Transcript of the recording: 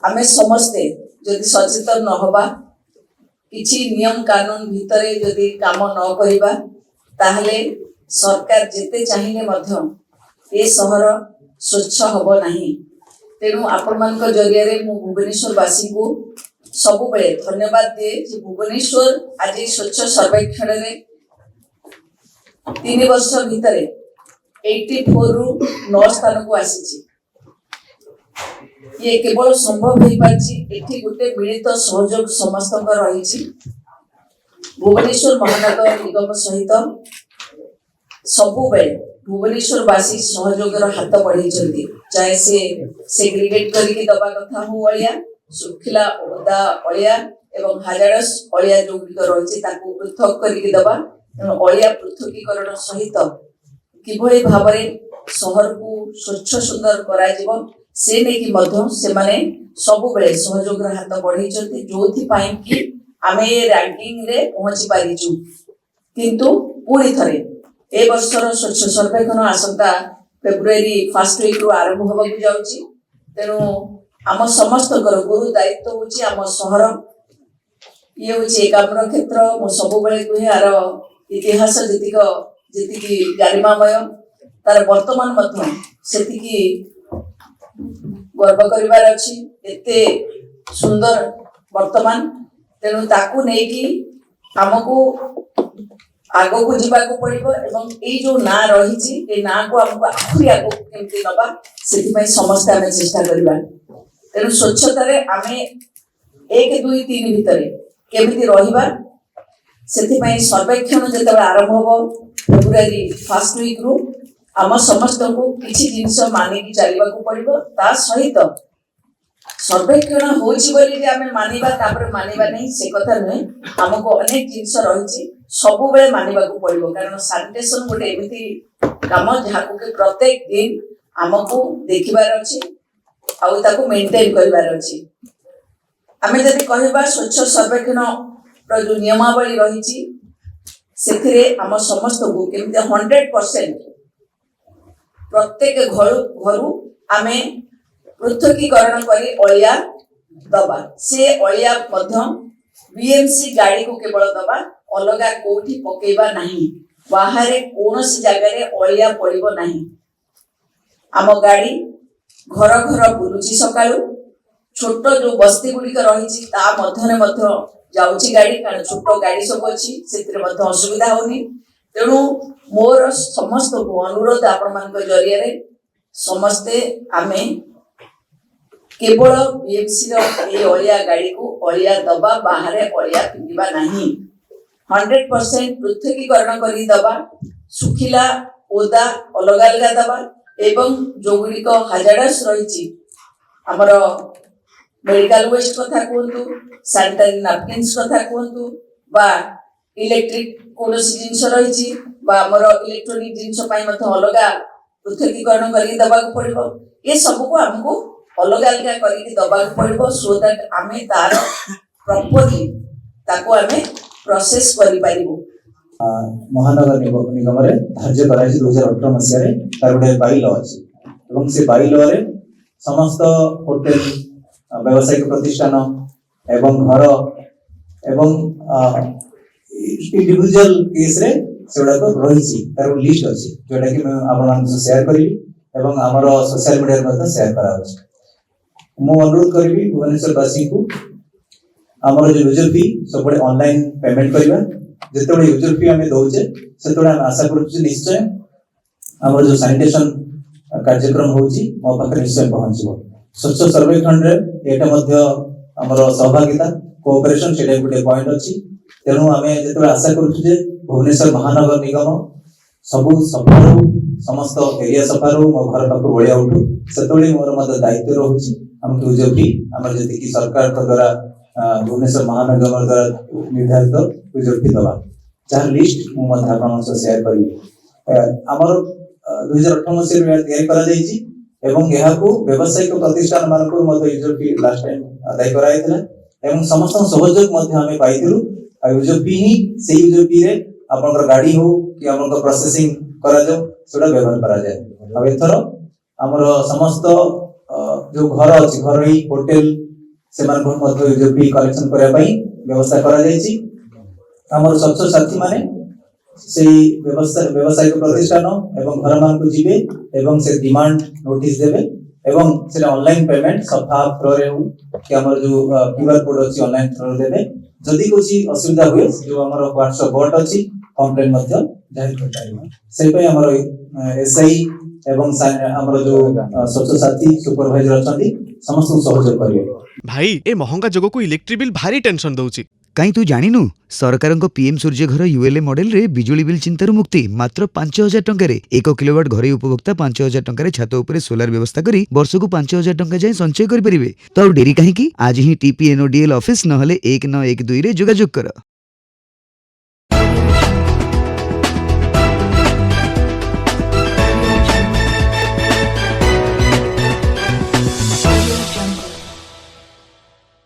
आमे समस्ते जदि सचेतन न हबा किछि नियम कानून भितरे जदि काम न करिबा ताहले सरकार जेते चाहिए मध्य ए सहर स्वच्छ हब नाही। तेणु आपण मानक जरिया रे मु भुवनेश्वरवासी को सबु बेले धन्यवाद दिए जे भुवनेश्वर आज स्वच्छ सर्वेक्षण रे 3 वर्ष भितरे 84 रु 9 स्थान को आसी। ये केवल संभव हो पाछि एठी गोटे मिलित सहयोग समस्त रही। भुवनेश्वर महानगर निगम सहित सबु बेले भुवनेश्वरवासी सहयोग हाथ बढ़ाई, चाहे से सेग्रीगेट करके दबा कथा हो अलिया सुखिला ओदा अलिया एवं हाजारस अलिया जो रही पृथक करके दबा। अलिया पृथकीकरण सहित किभली भाव सहर को स्वच्छ सुंदर करा से नहीं कि से माने सबु बेले सहयोग हाथ बढ़ाई जो कि आमे रैंकिंग रे पहुंची पारिचु। किंतु पूरी थरे ए वर्षर स्वच्छ सर्वेक्षण आसंता फेब्रुआरी 1 वीक रु आरंभ होगा जाउची। तेणु आम समस्त गुरु दायित्व होची आम सहर ये होची एकाम्र क्षेत्र। मो सब बेले कहे यार इतिहास जीतिकी गारिमामय तार वर्तमान मध्य सेतिकी गर्व करिवार अछि। एते सुंदर वर्तमान तेणु ताकू नहीं कि आमको आगो को जीवाको पड़िबो एवं ए जो ना रही ए ना को हमको आखरी आगो केमती नबा से समस्त आम चेष्टा करबा। तेणु स्वच्छता रे आमे 1 2 3 भितरे केमती रहिबा से सर्वेक्षण जब आरंभ हो फेब्रुआरी 1 वीक रु आम समस्त को किसी जिनस मानिकी चलवा पड़ो। ता सहित सर्वेक्षण होमें मानवा नहीं से कथा नुहे। आमको अनेक जिनस रही सबु बेले मानवा पड़ो कारण सानिटेशन गोटे एमती काम जहाँ कि प्रत्येक दिन आमको देखिबार अच्छी आउ मेंटेन करिवार अच्छी। आमे जदि कहबा स्वच्छ सर्वेक्षण जो नियमावली रही से आम समस्त को केमती 100% प्रत्येक घर आमे पृथकीकरण करी अलिया दबा। से अलिया बीएमसी गाड़ी को केवल दबा अलगा कोठी पकेबा नहीं। बाहर कौन सी जगह अलिया पड़िबो नहीं। आम गाड़ी घर घर बुलुची सकाळु छोट जो बस्ती गुड़िक रही जाउची गाड़ी कारण छोट गाड़ी सब अच्छी से असुविधा होनी। तेणु मोर समस्त को अनुरोध आपण मान जरिया रे समस्ते आमे केवल बीएमसी अलिया गाड़ी को अलिया दबा बाहर अलिया फिंगा नहीं। 100% पृथकीकरण करी दबा सुखिला ओदा अलग अलग दबा एवं जो गुड़िक हाजार्डस रही आमर मेडिकल वेस्ट कथा कहतु सैनिटरी नैपकिन्स कथा कहतु बा इलेक्ट्रिक कौन जिनस रही इलेक्ट्रोनिक जिनस अलग पृथकीकरण करके दबा पड़ो। ये सब को आमको अलग अलग करके दबा पड़ो सो दैट आमे तार प्रॉपर्ली ताको आमे प्रोसेस करि पारिबो। महानगर निगम रे धार्य करा 2018 मसिया रे तार गोटे बाई लॉ अछि एवं से बाई लॉ रे समस्त होटल व्यावसायिक प्रतिष्ठान एवं घर एवं इंडिविजुअल केस रे सेडा को रही तार लिस्ट अछि जोटा कि मैं आपण मान शेयर करी एवं हमर सोशल मीडिया रे शेयर करा अछि। मु अनुरोध करबी भुवनेश्वरवासी को हमर जो यूजर फी सब ऑनलाइन पेमेंट करबा। जेतबे यूजर फी हमें दउचे सेतबे हम आशा करू निश्चय हमर जो सैनिटेशन कार्यक्रम होउची मो पाखे निश्चय पहुंचबो। स्वच्छ सर्वेक्षण रे एटा मध्य हमर सहभागिता कोऑपरेशन सेटा गुटे पॉइंट अछि। तेणु आमे जेतबे आशा करू जे भुवनेश्वर महानगर निगम सबु सफल समस्त एरिया सफल मो घर पाख बढ़िया उठू सेतबे मोर मत दायित्व रहउची हमके यूजर फी हमर जति कि सरकार द्वारा भुवनेश्वर महानगर द्वारा निर्धारित यूजर फी दबा जहाँ लिस्ट मु मत आपन से शेयर करी। हमर 2018 मसिया रे तैयारी करा जाईची एवं यहा को व्यावसायिक प्रतिष्ठान मान को मत यूजर फी लास्ट टाइम अदाय कराइतला एवं समस्त सहयोग मध्य हमें पाइथिलु। आ यूजर फी ही से यूजर फी रे आपन गाड़ी हो कि आपन प्रोसेसिंग करा जाओ सेटा व्यवहार करा जाए। अब एथरो हमर समस्त जो घर अछि घर ही होटल ସେମାନଙ୍କ ମଧ୍ୟ ଯୋଉ ଫି କଲେକ୍ସନ କରିବା ପାଇଁ ବ୍ୟବସ୍ଥା କରାଯାଇଛି। ଆମର ସ୍ୱଚ୍ଛ ସାଥୀ ମାନେ ସେଇ ବ୍ୟବସାୟିକ ପ୍ରତିଷ୍ଠାନ ଏବଂ ଘର ମାନଙ୍କୁ ଯିବେ ଏବଂ ସେ ଡିମାଣ୍ଡ ନୋଟିସ୍ ଦେବେ ଏବଂ ସେଟା ଅନଲାइन पेमेंट सफा थ्रोरे हो कि हमर जो क्यूआर कोड अछि ऑनलाइन थ्रो देबे। जदि कोची असुविधा हुए जो हमर व्हाट्सएप बोट अछि कंप्लेन मध्य जारी कर पारिबा। से पय हमर एसआई एवं हमर जो स्वच्छ साथी सुपरवाइजर अछंती समस्त सहयोग करिवे। भाई ए महंगा जगह को इलेक्ट्रिक बिल भारी टेंशन दउची। कहीं तू जानिनु सरकार पीएम सूर्य घर यूएलए मॉडल रे बिजुली बिल चिंतार मुक्ति मात्र 5000 टंका रे 1 किलोवाट घरे उपभोक्ता 5000 टंका रे छात उपरे सोलार व्यवस्था करी वर्ष को 5000 टंका जाए संचय करि परिबे। तो डेरी काहे की आज ही टीपीएनओडीएल ऑफिस नहले 1912 रे जोगाजोग कर।